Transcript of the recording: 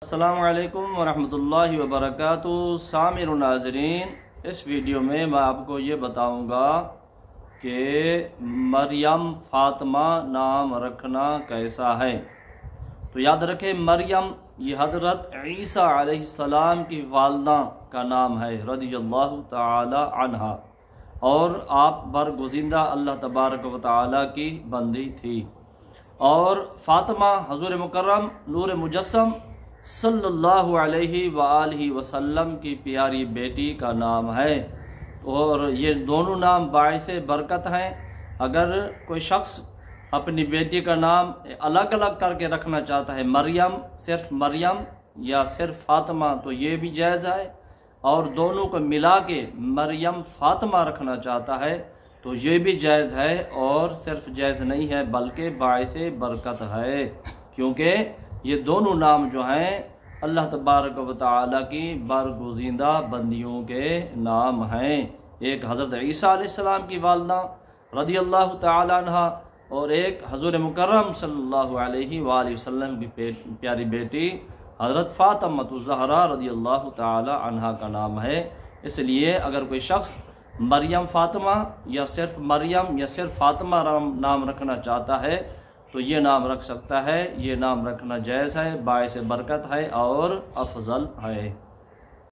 السلام علیکم ورحمۃ اللہ وبرکاتہ۔ سامعین و ناظرین، اس ویڈیو میں آپ کو یہ بتاؤں گا کہ مریم فاطمہ نام رکھنا کیسا ہے۔ تو یاد رکھیں، مریم یہ حضرت عیسیٰ علیہ السلام کی والدہ کا نام ہے رضی اللہ تعالی عنہا، اور آپ برگزیدہ اللہ تبارک و تعالی کی بندی تھی۔ اور فاطمہ حضور مکرم نور مجسم صلی اللہ علیہ وآلہ وسلم کی پیاری بیٹی کا نام ہے، اور یہ دونوں نام باعث برکت ہیں۔ اگر کوئی شخص اپنی بیٹی کا نام الگ الگ کر کے رکھنا چاہتا ہے، صرف مریم یا صرف فاطمہ، تو یہ بھی جائز ہے، اور دونوں کو ملا کے مریم فاطمہ رکھنا چاہتا ہے تو یہ بھی جائز ہے، اور صرف جائز نہیں ہے بلکہ باعث برکت ہے، کیونکہ یہ دونوں نام جو ہیں اللہ تبارک و تعالی کی برگزیدہ بندیوں کے نام ہیں۔ ایک حضرت عیسیٰ علیہ السلام کی والدہ رضی اللہ تعالی عنہ، اور ایک حضور مکرم صلی اللہ علیہ وآلہ وسلم کی پیاری بیٹی حضرت فاطمۃ الزہرا رضی اللہ تعالی عنہ کا نام ہے۔ اس لیے اگر کوئی شخص مریم فاطمہ یا صرف مریم یا صرف فاطمہ نام رکھنا چاہتا ہے تو یہ نام رکھ سکتا ہے۔ یہ نام رکھنا جائز ہے، باعث برکت ہے اور افضل ہے۔